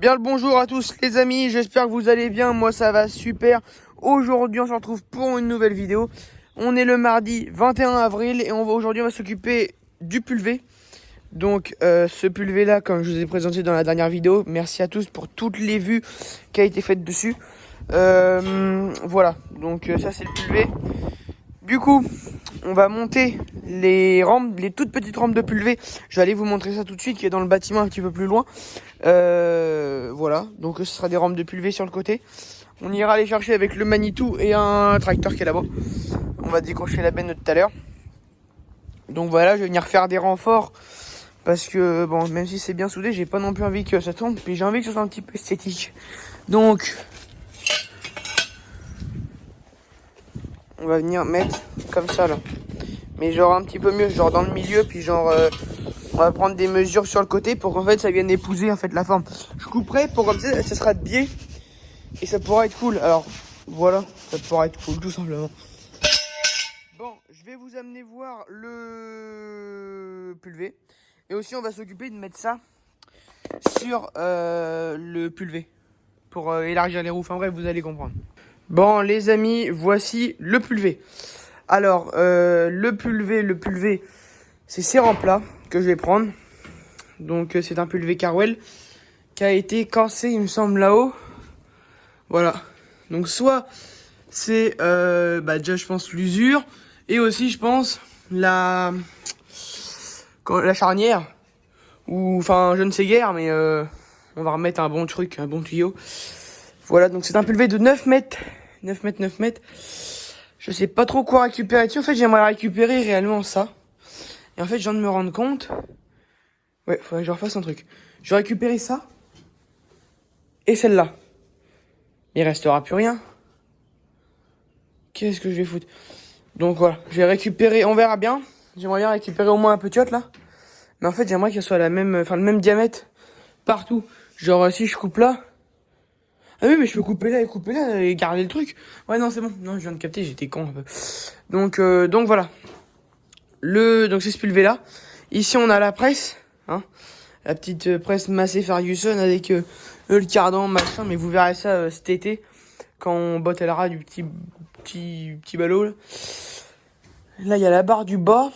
Bien le bonjour à tous les amis, j'espère que vous allez bien, moi ça va super. Aujourd'hui on se retrouve pour une nouvelle vidéo. On est le mardi 21 avril et aujourd'hui on va s'occuper du pulvé. Donc ce pulvé là, comme je vous ai présenté dans la dernière vidéo, merci à tous pour toutes les vues qui a été faites dessus. Voilà, donc ça c'est le pulvé. Du coup, on va monter les rampes, les toutes petites rampes de pulvé. Je vais aller vous montrer ça tout de suite, qui est dans le bâtiment un petit peu plus loin. Voilà, donc ce sera des rampes de pulvé sur le côté. On ira les chercher avec le Manitou et un tracteur qui est là-bas. On va décrocher la benne de tout à l'heure. Donc voilà, je vais venir faire des renforts. Parce que, bon, même si c'est bien soudé, j'ai pas non plus envie que ça tombe. Puis j'ai envie que ce soit un petit peu esthétique. Donc, on va venir mettre comme ça là. Mais genre un petit peu mieux, genre dans le milieu. Puis genre, on va prendre des mesures sur le côté pour qu'en fait ça vienne épouser en fait la forme. Je couperai pour comme ça sera de biais. Et ça pourra être cool. Alors, voilà, ça pourra être cool tout simplement. Bon, je vais vous amener voir le pulvé. Et aussi on va s'occuper de mettre ça sur le pulvé. Pour élargir les roues. Enfin bref, vous allez comprendre. Bon les amis, voici le pulvé. Alors, le pulvé, c'est ces rampes-là que je vais prendre. Donc, c'est un pulvé Carwell qui a été cassé, il me semble, là-haut. Voilà. Donc, soit c'est, déjà, je pense, l'usure. Et aussi, je pense, la charnière. Ou, enfin, je ne sais guère, mais on va remettre un bon truc, un bon tuyau. Voilà, donc c'est un pulvé de 9 mètres. 9 mètres, 9 mètres. Je sais pas trop quoi récupérer dessus. En fait, j'aimerais récupérer réellement ça. Et en fait, je viens de me rendre compte. Ouais, faudrait que je refasse un truc. Je vais récupérer ça. Et celle-là. Il restera plus rien. Qu'est-ce que je vais foutre? Donc voilà, je vais récupérer, on verra bien. J'aimerais bien récupérer au moins un petit là. Mais en fait, j'aimerais qu'elle soit la même, enfin le même diamètre partout. Genre si je coupe là. Ah oui, mais je peux couper là et garder le truc. Ouais, non, c'est bon. Non, je viens de capter, j'étais con un peu. Donc voilà. Donc c'est ce pulvé là. Ici, on a la presse, hein. La petite presse Massey Ferguson avec le cardan, machin. Mais vous verrez ça cet été quand on bottellera du petit ballot là. Là, il y a la barre du bas.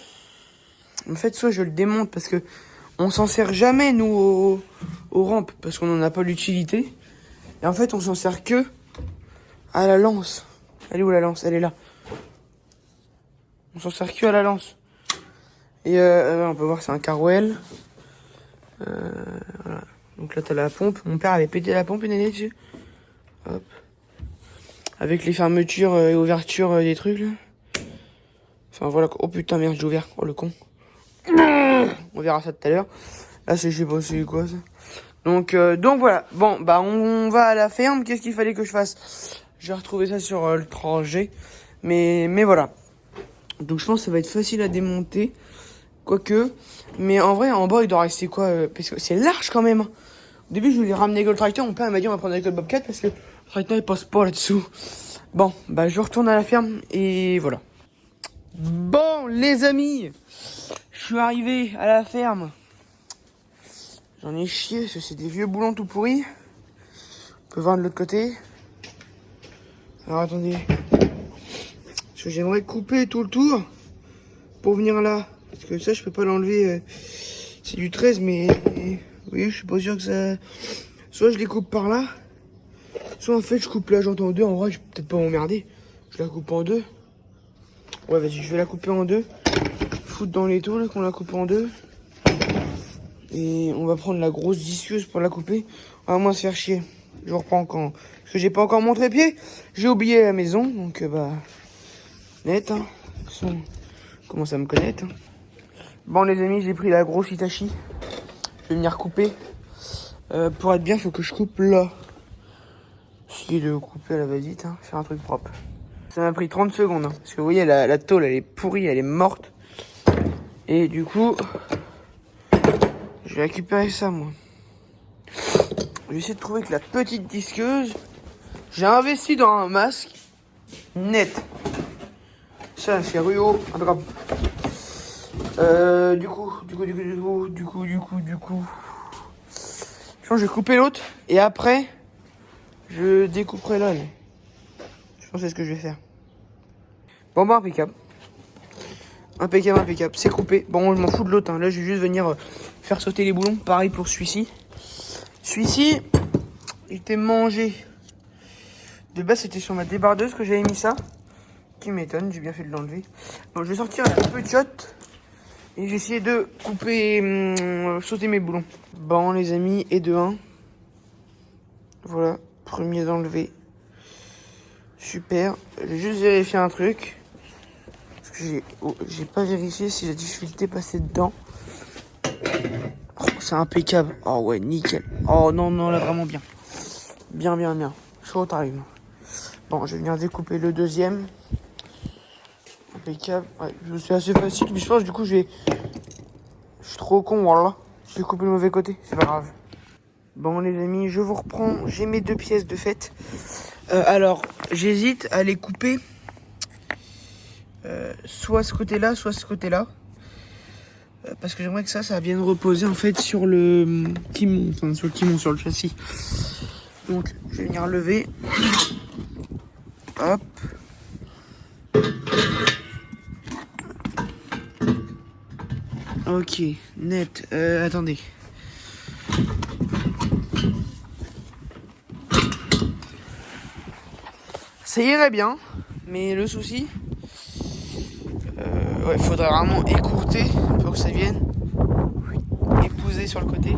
En fait, soit je le démonte parce que on s'en sert jamais nous aux rampes parce qu'on n'en a pas l'utilité. Et en fait, on s'en sert que à la lance. Elle est où la lance? Elle est là. On s'en sert que à la lance. Et on peut voir que c'est un Carwell. Voilà. Donc là, t'as la pompe. Mon père avait pété la pompe une année dessus. Hop. Avec les fermetures et ouvertures des trucs là. Enfin voilà. Oh putain, merde, j'ai ouvert. Oh le con. On verra ça tout à l'heure. Là, je sais pas c'est quoi ça. Donc voilà. Bon, bah on va à la ferme. Qu'est-ce qu'il fallait que je fasse? J'ai retrouvé ça sur le trajet. Mais voilà. Donc je pense que ça va être facile à démonter. Quoique. Mais en vrai, en bas, il doit rester quoi parce que c'est large quand même. Au début, je voulais ramener le tracteur. Mon père m'a dit on va prendre avec le Bobcat parce que le tracteur il passe pas là-dessous. Bon, bah je retourne à la ferme et voilà. Bon, les amis, je suis arrivé à la ferme. J'en ai chié parce que c'est des vieux boulons tout pourris. On peut voir de l'autre côté. Alors attendez. Parce que j'aimerais couper tout le tour pour venir là. Parce que ça, je peux pas l'enlever. C'est du 13, mais oui, je suis pas sûr que ça. Soit je les coupe par là. Soit en fait, je coupe la jante en deux. En vrai, je vais peut-être pas m'emmerder. Je la coupe en deux. Ouais, vas-y, je vais la couper en deux. Foutre dans les taux là qu'on la coupe en deux. Et on va prendre la grosse disqueuse pour la couper. On va moins se faire chier. Je reprends quand. Parce que j'ai pas encore mon trépied. J'ai oublié à la maison. Donc bah. Net, hein. Commence à me connaître. Hein. Bon les amis, j'ai pris la grosse Hitachi. Je vais venir couper. Pour être bien, faut que je coupe là. Essayer de couper à la va-vite, hein. Faire un truc propre. Ça m'a pris 30 secondes. Hein. Parce que vous voyez, la tôle, elle est pourrie, elle est morte. Et du coup, je vais récupérer ça, moi. Je vais essayer de trouver que la petite disqueuse. J'ai investi dans un masque net. Ça, c'est Ruo. Un drap. Du coup. Je vais couper l'autre et après, je découperai là. Je pense que c'est ce que je vais faire. Bon bah impeccable. Impeccable. C'est coupé. Bon, je m'en fous de l'autre. Hein. Là, je vais juste venir faire sauter les boulons. Pareil pour celui-ci. Celui-ci, il était mangé. De base, c'était sur ma débardeuse que j'avais mis ça. Qui m'étonne, j'ai bien fait de l'enlever. Bon, je vais sortir la petite et j'ai essayé de couper, sauter mes boulons. Bon, les amis, et de 1. Voilà, premier d'enlever. Super. J'ai juste vérifié un truc. Parce que j'ai pas vérifié si la difficulté était passée dedans. Oh, c'est impeccable. Oh ouais, nickel. Oh non, là vraiment bien. Bien. Showtime. Bon, je vais venir découper le deuxième. Impeccable. Ouais, c'est assez facile, mais je pense du coup je suis trop con, voilà. J'ai coupé le mauvais côté, c'est pas grave. Bon les amis, je vous reprends. J'ai mes 2 pièces de fête. Alors, j'hésite à les couper soit ce côté-là, soit ce côté-là. Parce que j'aimerais que ça vienne reposer en fait sur le timon, sur le châssis. Donc, je vais venir lever. Hop. Ok, net. Attendez. Ça irait bien, mais le souci, ouais, faudrait vraiment écourter pour que ça vienne épouser sur le côté.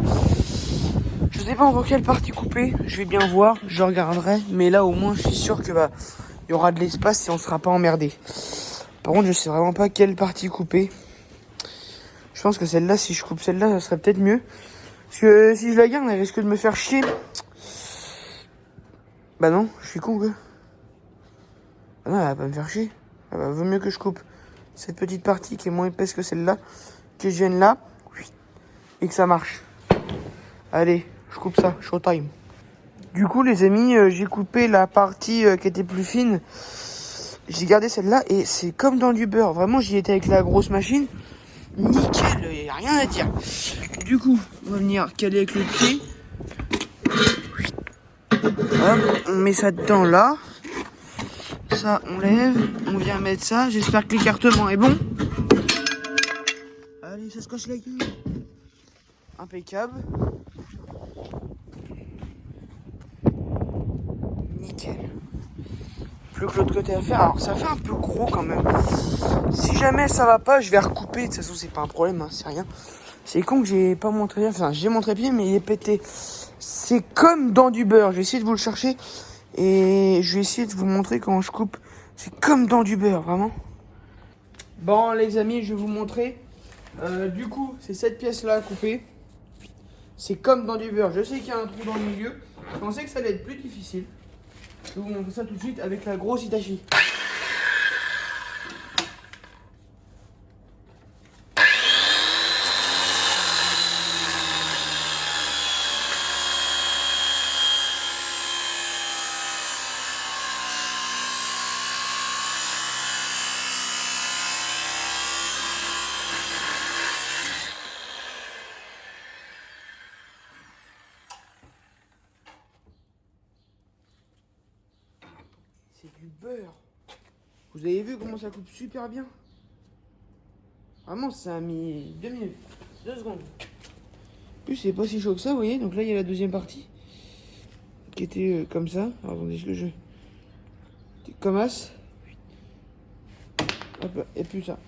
Je sais pas encore quelle partie couper, je vais bien voir, je regarderai, mais là au moins je suis sûr que y aura de l'espace et on sera pas emmerdé. Par contre, je sais vraiment pas quelle partie couper. Je pense que celle-là, si je coupe celle-là, ça serait peut-être mieux. Parce que si je la garde, elle risque de me faire chier. Bah non, je suis con quoi. Ah non, elle va pas me faire chier. Ah bah, vaut mieux que je coupe cette petite partie qui est moins épaisse que celle-là, que je vienne là, et que ça marche. Allez, je coupe ça, showtime. Du coup, les amis, j'ai coupé la partie qui était plus fine. J'ai gardé celle-là et c'est comme dans du beurre. Vraiment, j'y étais avec la grosse machine. Nickel, il n'y a rien à dire. Du coup, on va venir caler avec le pied. Hop, on met ça dedans là. Ça, on lève. On vient mettre ça. J'espère que l'écartement est bon. Allez, ça se casse la gueule. Impeccable. Nickel. Plus que l'autre côté à faire. Alors, ça fait un peu gros quand même. Si jamais ça va pas, je vais recouper. De toute façon, c'est pas un problème, hein, c'est rien. C'est con que j'ai pas montré bien. Enfin, j'ai montré bien, mais il est pété. C'est comme dans du beurre. Je vais essayer de vous le chercher. Et je vais essayer de vous montrer comment je coupe. C'est comme dans du beurre, vraiment. Bon, les amis, je vais vous montrer. Du coup, c'est cette pièce-là à couper. C'est comme dans du beurre. Je sais qu'il y a un trou dans le milieu. Je pensais que ça allait être plus difficile. Je vais vous montrer ça tout de suite avec la grosse Hitachi. C'est du beurre. Vous avez vu comment ça coupe super bien? Vraiment, ça a mis 2 minutes. 2 secondes. En plus, c'est pas si chaud que ça, vous voyez. Donc là, il y a la deuxième partie. Qui était comme ça. Alors, attendez, que je... Comme as. Hop, et puis ça.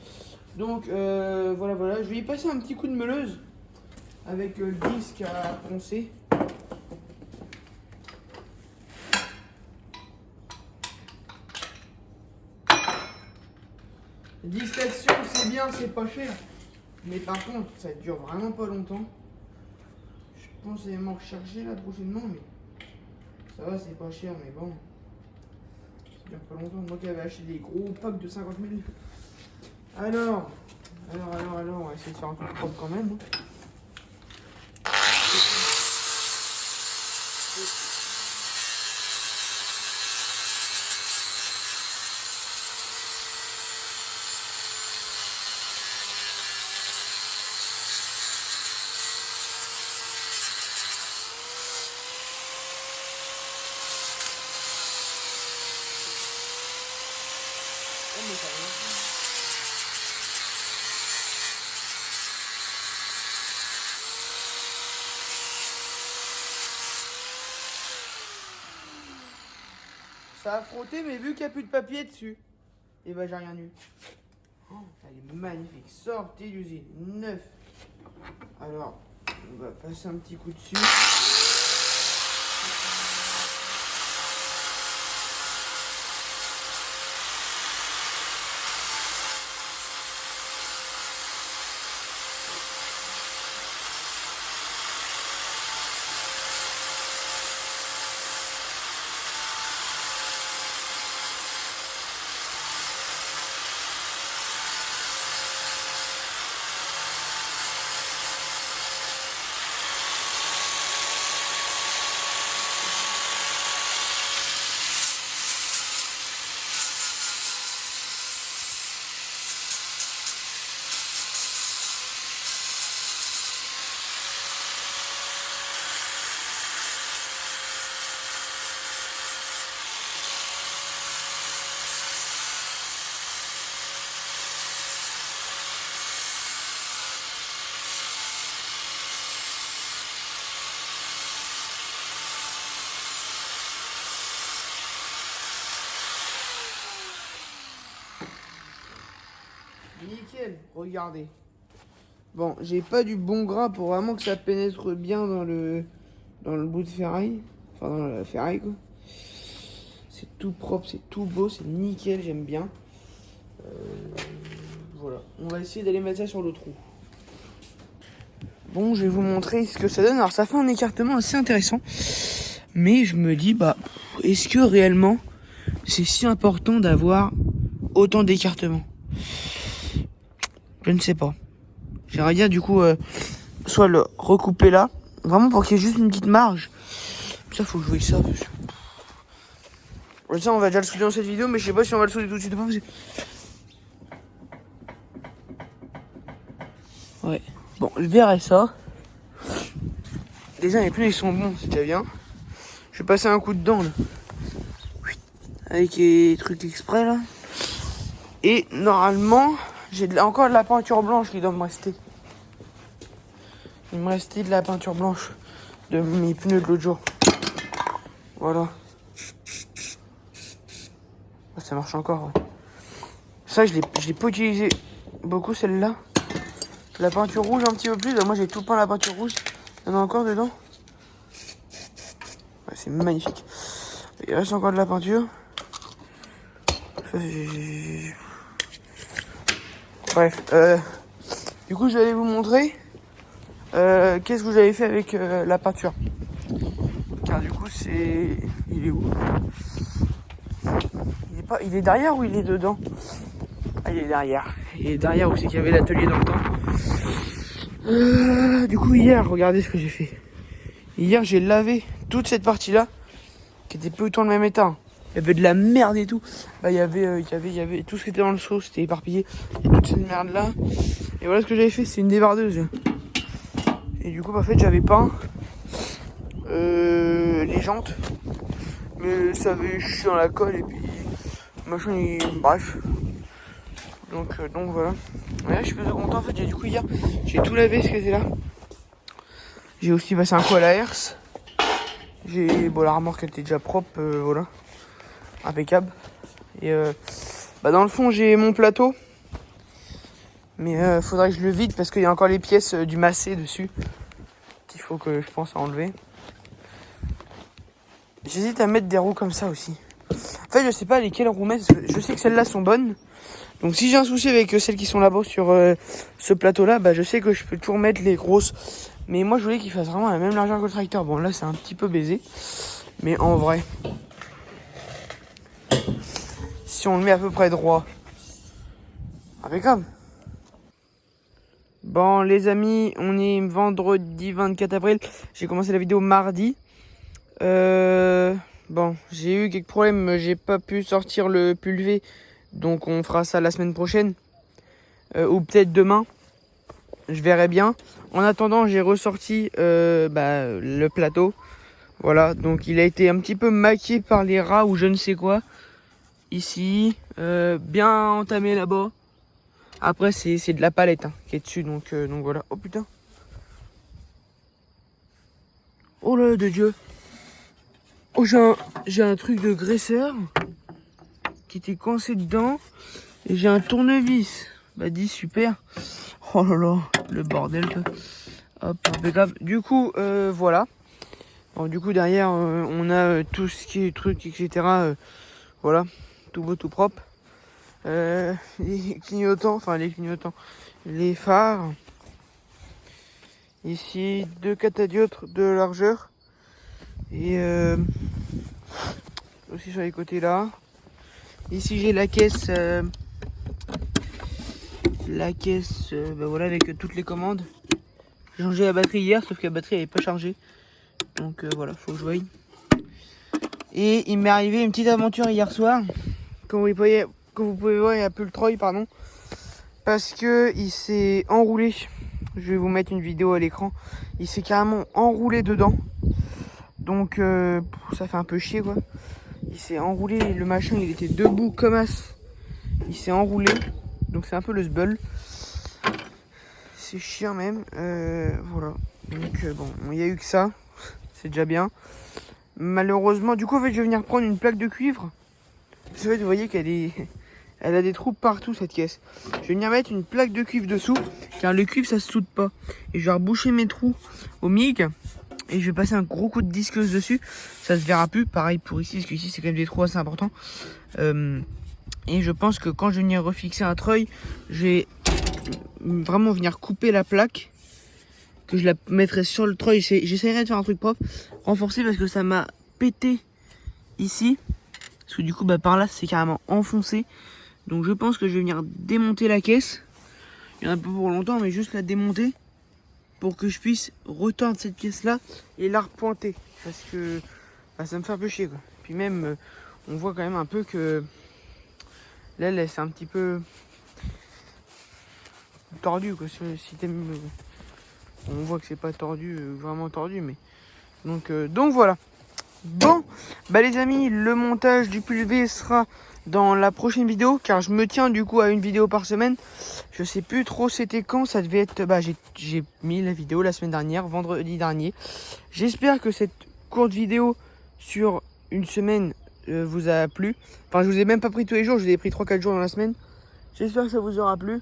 Donc, voilà. Je vais y passer un petit coup de meuleuse. Avec le disque à poncer. Disque action, c'est bien, c'est pas cher. Mais par contre, ça dure vraiment pas longtemps. Je pense qu'ils vont recharger là prochainement, mais ça va, c'est pas cher, mais bon. Ça dure pas longtemps. Moi qui avais acheté des gros packs de 50 000. Alors, on va essayer de faire un truc propre quand même. Ça a frotté, mais vu qu'il n'y a plus de papier dessus, et bah j'ai rien eu. Oh, elle est magnifique, sortie d'usine, neuf. Alors, on va passer un petit coup dessus. Nickel, regardez. Bon, j'ai pas du bon gras pour vraiment que ça pénètre bien dans le bout de ferraille. Enfin, dans la ferraille, quoi. C'est tout propre, c'est tout beau, c'est nickel, j'aime bien. Voilà, on va essayer d'aller mettre ça sur le trou. Bon, je vais vous montrer ce que ça donne. Alors, ça fait un écartement assez intéressant. Mais je me dis, bah, est-ce que réellement, c'est si important d'avoir autant d'écartement? Je ne sais pas. J'aimerais dire, du coup, soit le recouper là, vraiment pour qu'il y ait juste une petite marge. Ça, faut que je voie ça. Ça, on va déjà le souder dans cette vidéo, mais je sais pas si on va le souder tout de suite ou pas. Ouais. Bon, je verrai ça. Déjà, les pneus, ils sont bons, c'est déjà bien. Je vais passer un coup dedans, là. Avec les trucs exprès, là. Et normalement, j'ai encore de la peinture blanche qui doit me rester. Il me restait de la peinture blanche de mes pneus de l'autre jour. Voilà. Ça marche encore, ouais. Ça, je l'ai pas utilisé beaucoup, celle-là. La peinture rouge un petit peu plus. Moi, j'ai tout peint la peinture rouge. Il y en a encore dedans. Ouais, c'est magnifique. Il reste encore de la peinture. Ça, bref. Du coup, je vais aller vous montrer qu'est-ce que j'avais fait avec la peinture. Car du coup, c'est... Il est où? Il est derrière ou il est dedans? Ah, il est derrière. Il est derrière où c'est qu'il y avait l'atelier dans le temps. Du coup, hier, regardez ce que j'ai fait. Hier, j'ai lavé toute cette partie-là, qui était peu autant le même état. Il y avait de la merde et tout. Bah, il y avait tout ce qui était dans le seau, c'était éparpillé. Et toute cette merde-là. Et voilà ce que j'avais fait, c'est une débardeuse. Et du coup, en fait, j'avais peint les jantes. Mais ça avait chié dans la colle et puis machin, bref. Donc voilà. Et là, je suis plutôt content. En fait, du coup, hier, j'ai tout lavé ce qui était là. J'ai aussi passé un coup à la herse. Bon, la remorque était déjà propre, voilà. Impeccable. Et dans le fond, j'ai mon plateau. Mais faudrait que je le vide parce qu'il y a encore les pièces du massé dessus. Qu'il faut que je pense à enlever. J'hésite à mettre des roues comme ça aussi. En fait, je sais pas lesquelles roues mettre. Parce que je sais que celles-là sont bonnes. Donc si j'ai un souci avec celles qui sont là-bas sur ce plateau-là, bah je sais que je peux toujours mettre les grosses. Mais moi, je voulais qu'ils fassent vraiment la même largeur que le tracteur. Bon, là, c'est un petit peu baisé. Mais en vrai, si on le met à peu près droit, impeccable. Bon, les amis, on est vendredi 24 avril. J'ai commencé la vidéo mardi. Bon, j'ai eu quelques problèmes. J'ai pas pu sortir le pulvé. Donc, on fera ça la semaine prochaine. Ou peut-être demain. Je verrai bien. En attendant, j'ai ressorti le plateau. Voilà, donc il a été un petit peu maqué par les rats ou je ne sais quoi. Ici, bien entamé là-bas. Après c'est de la palette hein, qui est dessus, donc voilà. Oh putain. Oh là de Dieu. Oh j'ai un truc de graisseur qui était coincé dedans. Et j'ai un tournevis. Bah dis super. Oh là là, le bordel quoi. Hop, impeccable. Du coup, voilà. Bon, du coup derrière, on a tout ce qui est truc, etc. Voilà, tout beau, tout propre. Les clignotants, les phares. Ici, 2 catadioptres de largeur. Et aussi sur les côtés là. Ici j'ai la caisse. Bah voilà, avec toutes les commandes. J'ai changé la batterie hier, sauf que la batterie elle est pas chargée. Donc voilà, faut que je voie. Et il m'est arrivé une petite aventure hier soir. Comme vous pouvez voir, il y a plus le Troy, pardon. Parce que il s'est enroulé. Je vais vous mettre une vidéo à l'écran. Il s'est carrément enroulé dedans. Donc ça fait un peu chier quoi. Il s'est enroulé, le machin il était debout comme as. Il s'est enroulé. Donc c'est un peu le sbull. C'est chiant même. Voilà. Donc bon, il n'y a eu que ça. C'est déjà bien. Malheureusement, du coup en fait je vais venir prendre une plaque de cuivre. En fait, vous voyez elle a des trous partout cette caisse. Je vais venir mettre une plaque de cuivre dessous. Car le cuivre ça se soude pas. Et je vais reboucher mes trous au MIG. Et je vais passer un gros coup de disqueuse dessus. Ça se verra plus. Pareil pour ici, parce qu'ici c'est quand même des trous assez importants. Et je pense que quand je vais venir refixer un treuil, je vais vraiment venir couper la plaque. Que je la mettrai sur le treuil. J'essaierai de faire un truc propre. Renforcé parce que ça m'a pété ici. Parce que du coup, bah, par là, c'est carrément enfoncé. Donc je pense que je vais venir démonter la caisse. Il y en a un peu pour longtemps, mais juste la démonter. Pour que je puisse retordre cette pièce là et la repointer. Parce que bah, ça me fait un peu chier quoi. Puis même, on voit quand même un peu que l'aile c'est un petit peu tordu quoi. Si t'aimes, on voit que c'est pas tordu, vraiment tordu, mais donc voilà. Bon, bah les amis, le montage du pulvé sera dans la prochaine vidéo, car je me tiens du coup à une vidéo par semaine. Je sais plus trop c'était quand, ça devait être, bah j'ai mis la vidéo la semaine dernière, vendredi dernier. J'espère que cette courte vidéo sur une semaine vous a plu. Enfin, je vous ai même pas pris tous les jours, je vous ai pris 3-4 jours dans la semaine. J'espère que ça vous aura plu.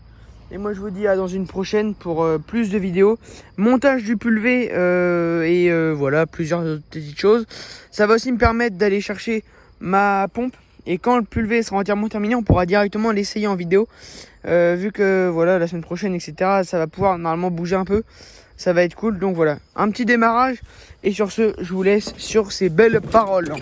Et moi je vous dis à dans une prochaine pour plus de vidéos. Montage du pulvé et voilà, plusieurs petites choses. Ça va aussi me permettre d'aller chercher ma pompe. Et quand le pulvé sera entièrement terminé, on pourra directement l'essayer en vidéo. Vu que voilà, la semaine prochaine, etc., ça va pouvoir normalement bouger un peu. Ça va être cool. Donc voilà, un petit démarrage. Et sur ce, je vous laisse sur ces belles paroles.